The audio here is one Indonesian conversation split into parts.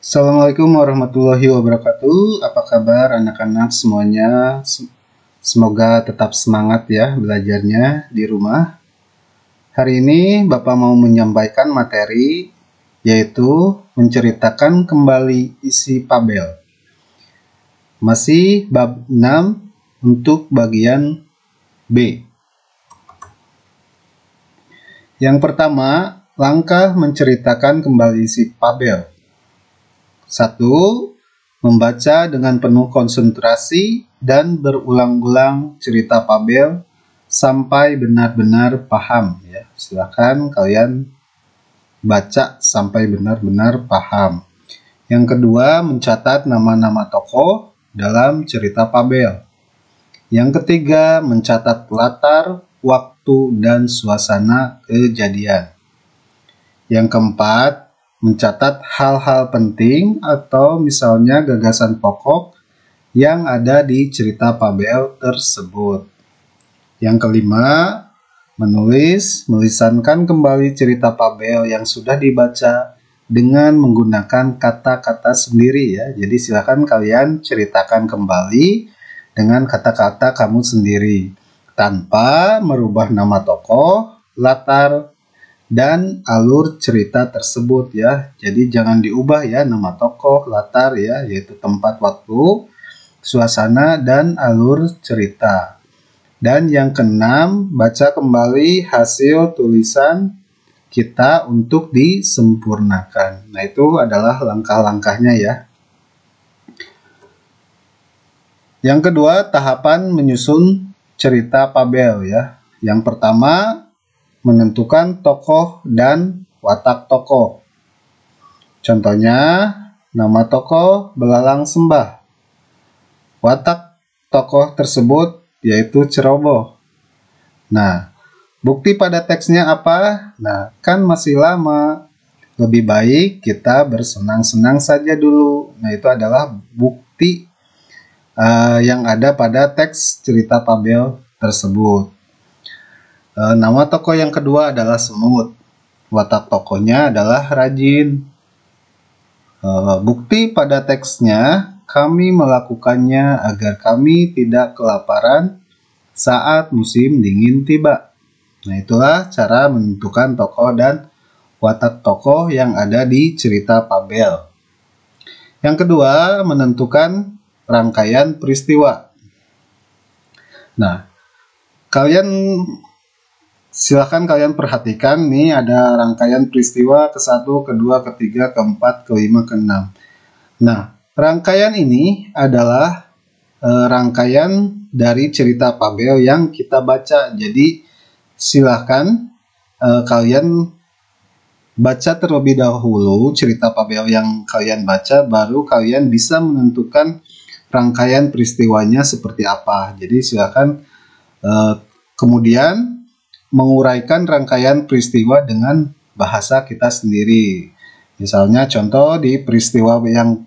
Assalamualaikum warahmatullahi wabarakatuh. Apa kabar anak-anak semuanya? Semoga tetap semangat ya belajarnya di rumah. Hari ini Bapak mau menyampaikan materi yaitu menceritakan kembali isi tabel. Masih bab 6 untuk bagian B. Yang pertama, langkah menceritakan kembali isi tabel. 1. Membaca dengan penuh konsentrasi dan berulang-ulang cerita Fabel sampai benar-benar paham ya. Silakan kalian baca sampai benar-benar paham. Yang kedua, mencatat nama-nama tokoh dalam cerita Fabel. Yang ketiga, mencatat latar, waktu, dan suasana kejadian. Yang keempat, mencatat hal-hal penting atau misalnya gagasan pokok yang ada di cerita Fabel tersebut. Yang kelima, melisankan kembali cerita Fabel yang sudah dibaca dengan menggunakan kata-kata sendiri ya. Jadi silakan kalian ceritakan kembali dengan kata-kata kamu sendiri tanpa merubah nama tokoh, latar, dan alur cerita tersebut ya. Jadi jangan diubah ya nama tokoh, latar ya, yaitu tempat, waktu, suasana, dan alur cerita. Dan yang keenam, baca kembali hasil tulisan kita untuk disempurnakan. Nah, itu adalah langkah-langkahnya ya. Yang kedua, tahapan menyusun cerita Fabel ya. Yang pertama, menentukan tokoh dan watak tokoh. Contohnya, nama tokoh Belalang Sembah. Watak tokoh tersebut yaitu ceroboh. Nah, bukti pada teksnya apa? Nah, kan masih lama. Lebih baik kita bersenang-senang saja dulu. Nah, itu adalah bukti yang ada pada teks cerita Fabel tersebut. Nama tokoh yang kedua adalah Semut. Watak tokohnya adalah rajin. Bukti pada teksnya, kami melakukannya agar kami tidak kelaparan saat musim dingin tiba. Nah, itulah cara menentukan tokoh dan watak tokoh yang ada di cerita Fabel. Yang kedua, menentukan rangkaian peristiwa. Nah, silakan kalian perhatikan nih, ada rangkaian peristiwa ke-1, ke-2, ke-3, ke-4, ke-5, ke-6. Nah, rangkaian ini adalah rangkaian dari cerita Fabel yang kita baca. Jadi silakan kalian baca terlebih dahulu cerita Fabel yang kalian baca, baru kalian bisa menentukan rangkaian peristiwanya seperti apa. Jadi silakan kemudian menguraikan rangkaian peristiwa dengan bahasa kita sendiri. Misalnya contoh di peristiwa yang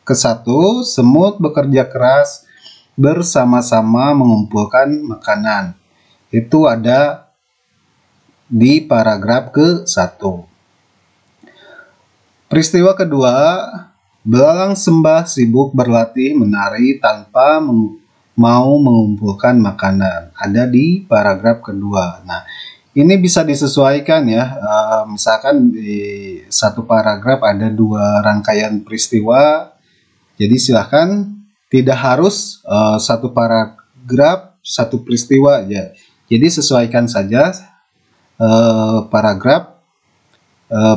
ke-1, semut bekerja keras bersama-sama mengumpulkan makanan. Itu ada di paragraf ke-1. Peristiwa kedua, Belalang Sembah sibuk berlatih menari tanpa mau mengumpulkan makanan. Ada di paragraf kedua. Nah, ini bisa disesuaikan ya. Misalkan di satu paragraf ada 2 rangkaian peristiwa. Jadi silahkan tidak harus satu paragraf satu peristiwa ya. Jadi sesuaikan saja paragraf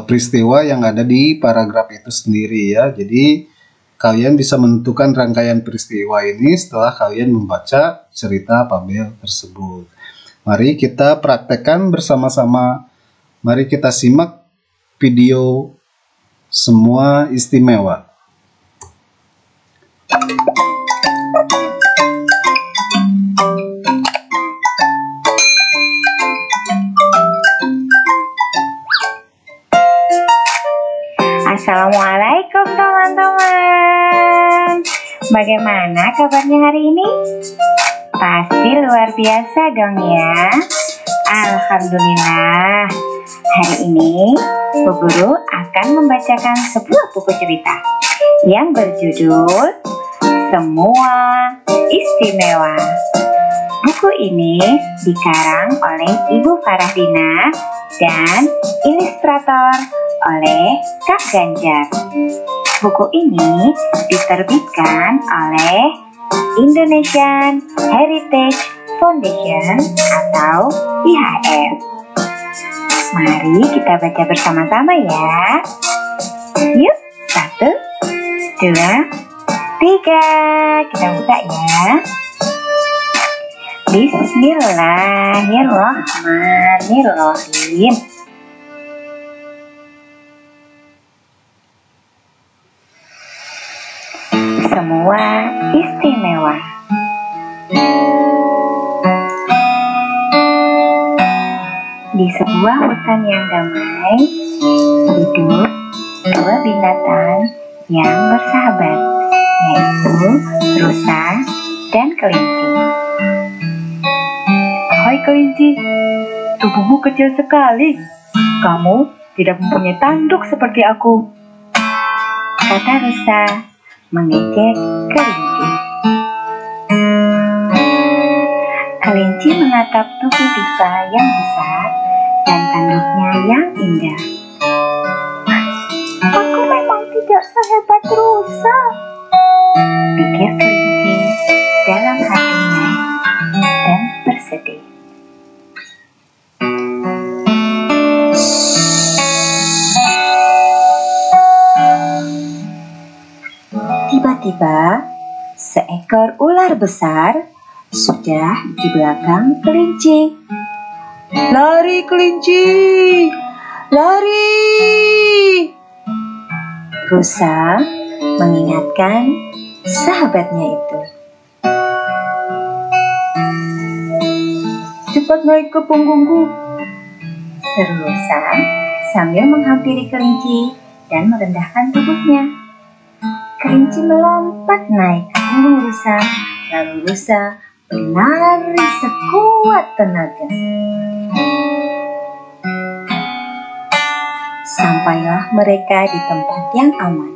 peristiwa yang ada di paragraf itu sendiri ya. Jadi kalian bisa menentukan rangkaian peristiwa ini setelah kalian membaca cerita Fabel tersebut. Mari kita praktekkan bersama-sama. Mari kita simak video Semua Istimewa. Assalamualaikum teman-teman. Bagaimana kabarnya hari ini? Pasti luar biasa dong ya. Alhamdulillah. Hari ini Bu Guru akan membacakan sebuah buku cerita yang berjudul Semua Istimewa. Buku ini dikarang oleh Ibu Farahdina dan ilustrator oleh Kak Ganjar. Buku ini diterbitkan oleh Indonesian Heritage Foundation atau IHF. Mari kita baca bersama-sama ya. Yuk, 1, 2, 3. Kita buka ya. Bismillahirrahmanirrahim. Semua istimewa. Di sebuah hutan yang damai, hidup dua binatang yang bersahabat, yaitu rusa dan kelinci. Hai kelinci, tubuhmu kecil sekali. Kamu tidak mempunyai tanduk seperti aku, kata rusa mengejek kelinci. Kelinci menatap tubuh rusa yang besar dan tanduknya yang indah. Aku memang tidak sehebat rusa, pikir kelinci dalam hatinya dan bersedih. Tiba-tiba, seekor ular besar sudah di belakang kelinci. Lari kelinci, lari! Rusa mengingatkan sahabatnya itu. Cepat naik ke punggungku, seru rusa sambil menghampiri kelinci dan merendahkan tubuhnya. Kelinci melompat naik ke punggung rusa, lalu rusa berlari sekuat tenaga. Sampailah mereka di tempat yang aman.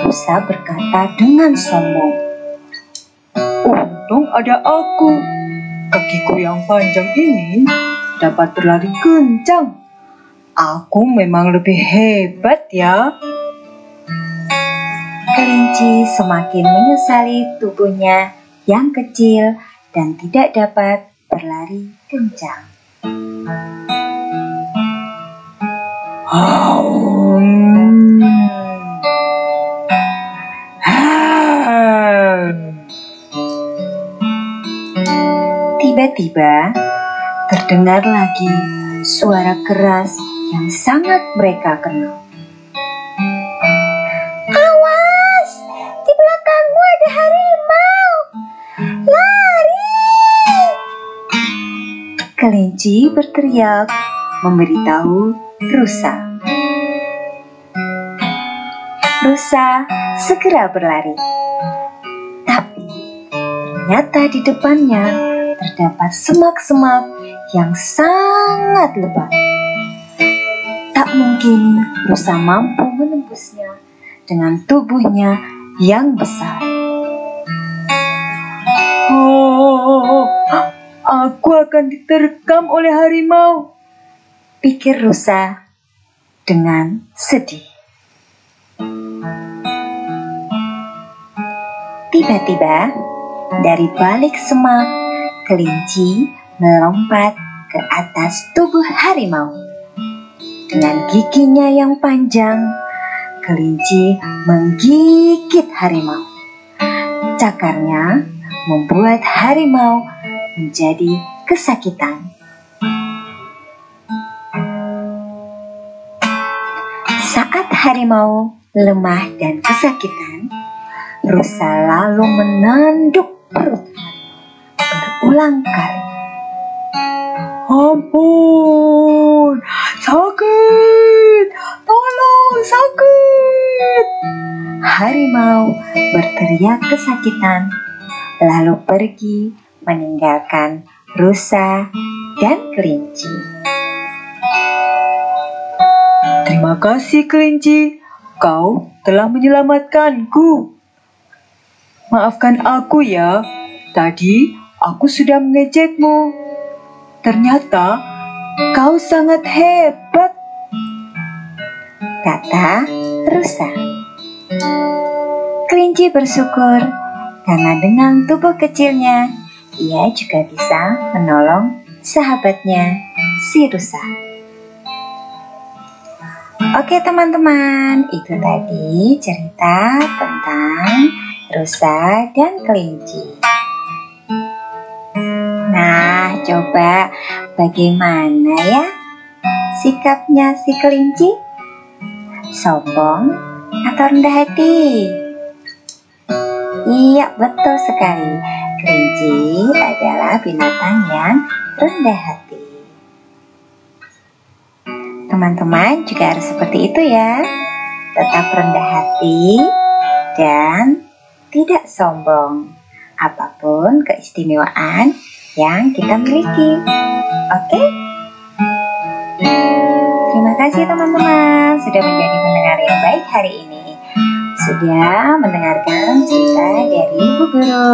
Rusa berkata dengan sombong, untung ada aku. Kakiku yang panjang ini dapat berlari kencang. Aku memang lebih hebat ya. Kelinci semakin menyesali tubuhnya yang kecil dan tidak dapat berlari kencang. Tiba-tiba terdengar lagi suara keras yang sangat mereka kenal. Awas, di belakangmu ada harimau. Lari! Kelinci berteriak memberitahu rusa. Rusa segera berlari. Tapi ternyata di depannya terdapat semak-semak yang sangat lebat. Tak mungkin rusa mampu menembusnya dengan tubuhnya yang besar. Oh, aku akan diterkam oleh harimau, pikir rusa dengan sedih. Tiba-tiba dari balik semak, kelinci melompat ke atas tubuh harimau. Dengan giginya yang panjang, kelinci menggigit harimau. Cakarnya membuat harimau menjadi kesakitan. Saat harimau lemah dan kesakitan, rusa lalu menanduk perut harimau berulang kali. Ampun, sakit, tolong sakit. Harimau berteriak kesakitan, lalu pergi meninggalkan rusa dan kelinci. Terima kasih kelinci, kau telah menyelamatkanku. Maafkan aku ya, tadi aku sudah mengejekmu. Ternyata kau sangat hebat, kata rusa. Kelinci bersyukur karena dengan tubuh kecilnya, ia juga bisa menolong sahabatnya si rusa. Oke teman-teman, itu tadi cerita tentang rusa dan kelinci. Nah, coba bagaimana ya sikapnya si kelinci? Sombong atau rendah hati? Iya, betul sekali. Kelinci adalah binatang yang rendah hati. Teman-teman juga harus seperti itu ya. Tetap rendah hati dan tidak sombong. Apapun keistimewaan yang kita miliki. Oke? Terima kasih teman-teman sudah menjadi pendengar yang baik hari ini. Sudah mendengarkan cerita dari Bu Guru.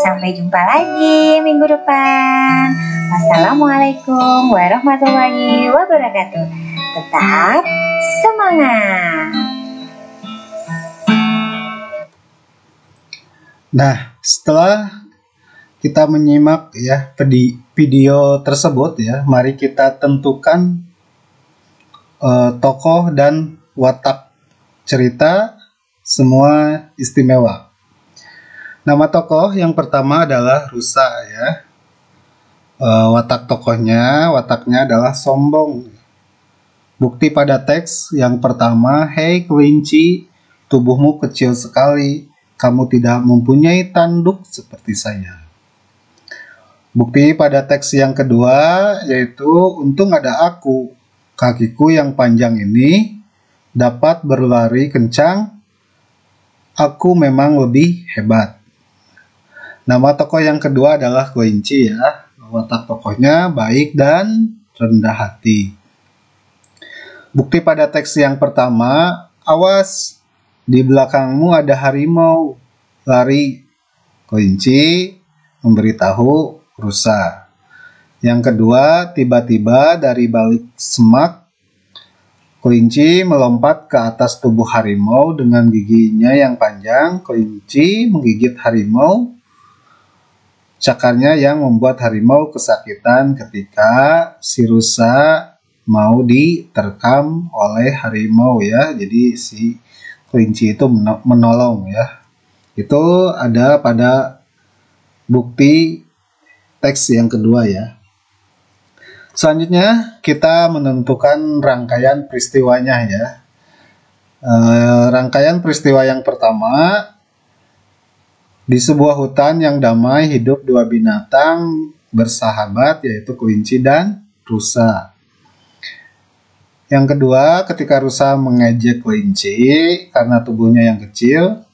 Sampai jumpa lagi minggu depan. Wassalamualaikum warahmatullahi wabarakatuh. Tetap semangat. Nah, setelah kita menyimak ya video tersebut ya, mari kita tentukan tokoh dan watak cerita semua istimewa. Nama tokoh yang pertama adalah rusa ya. Wataknya adalah sombong. Bukti pada teks yang pertama, hei kelinci, tubuhmu kecil sekali, kamu tidak mempunyai tanduk seperti saya. Bukti pada teks yang kedua yaitu, untung ada aku, kakiku yang panjang ini dapat berlari kencang, aku memang lebih hebat. Nama tokoh yang kedua adalah kelinci ya. Watak tokohnya baik dan rendah hati. Bukti pada teks yang pertama, awas, di belakangmu ada harimau, lari. Kelinci memberitahu rusa. Yang kedua, tiba-tiba dari balik semak, kelinci melompat ke atas tubuh harimau dengan giginya yang panjang. Kelinci menggigit harimau. Cakarnya yang membuat harimau kesakitan ketika si rusa mau diterkam oleh harimau ya. Jadi si kelinci itu menolong ya. Itu ada pada bukti teks yang kedua ya. Selanjutnya kita menentukan rangkaian peristiwanya ya. Rangkaian peristiwa yang pertama, di sebuah hutan yang damai hidup dua binatang bersahabat yaitu kelinci dan rusa. Yang kedua, ketika rusa mengejek kelinci karena tubuhnya yang kecil,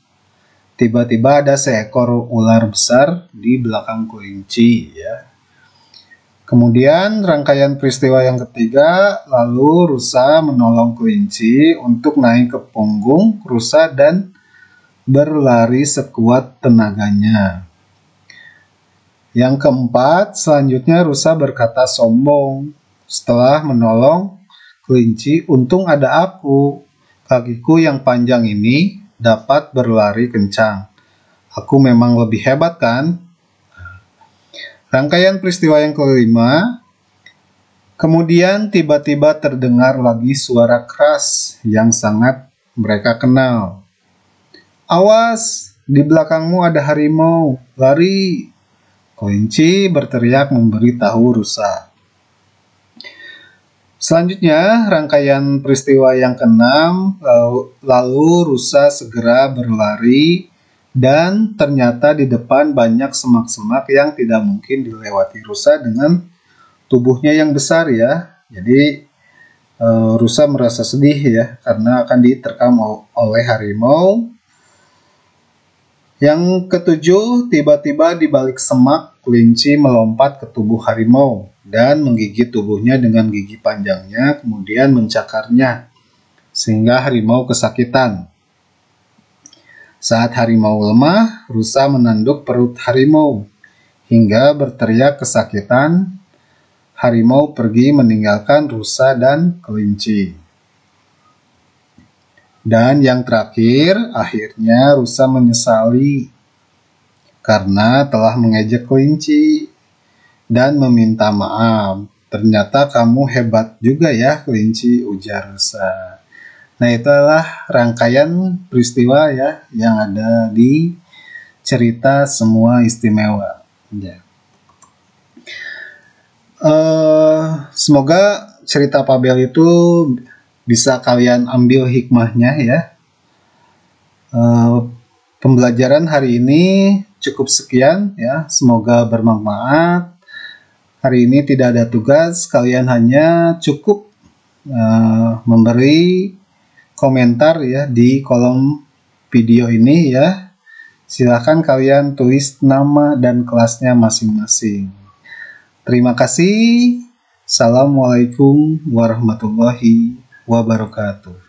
tiba-tiba ada seekor ular besar di belakang kelinci ya. Kemudian rangkaian peristiwa yang ketiga, lalu rusa menolong kelinci untuk naik ke punggung rusa dan berlari sekuat tenaganya. Yang keempat, selanjutnya rusa berkata sombong setelah menolong kelinci, untung ada aku, kakiku yang panjang ini dapat berlari kencang. Aku memang lebih hebat kan? Rangkaian peristiwa yang kelima, kemudian tiba-tiba terdengar lagi suara keras yang sangat mereka kenal. Awas, di belakangmu ada harimau, lari. Kelinci berteriak memberitahu rusa. Selanjutnya, rangkaian peristiwa yang keenam, lalu rusa segera berlari dan ternyata di depan banyak semak-semak yang tidak mungkin dilewati rusa dengan tubuhnya yang besar ya. Jadi rusa merasa sedih ya karena akan diterkam oleh harimau. Yang ketujuh, tiba-tiba di balik semak, kelinci melompat ke tubuh harimau dan menggigit tubuhnya dengan gigi panjangnya, kemudian mencakarnya, sehingga harimau kesakitan. Saat harimau lemah, rusa menanduk perut harimau, hingga berteriak kesakitan. Harimau pergi meninggalkan rusa dan kelinci. Dan yang terakhir, akhirnya rusa menyesali karena telah mengejek kelinci dan meminta maaf. Ternyata kamu hebat juga ya kelinci, ujar rusa. Nah, itulah rangkaian peristiwa ya yang ada di cerita Semua Istimewa. Ya. Semoga cerita Fabel itu bisa kalian ambil hikmahnya ya. Pembelajaran hari ini cukup sekian ya. Semoga bermanfaat. Hari ini tidak ada tugas, kalian hanya cukup memberi komentar ya di kolom video ini ya. Silakan kalian tulis nama dan kelasnya masing-masing. Terima kasih. Assalamualaikum warahmatullahi wabarakatuh.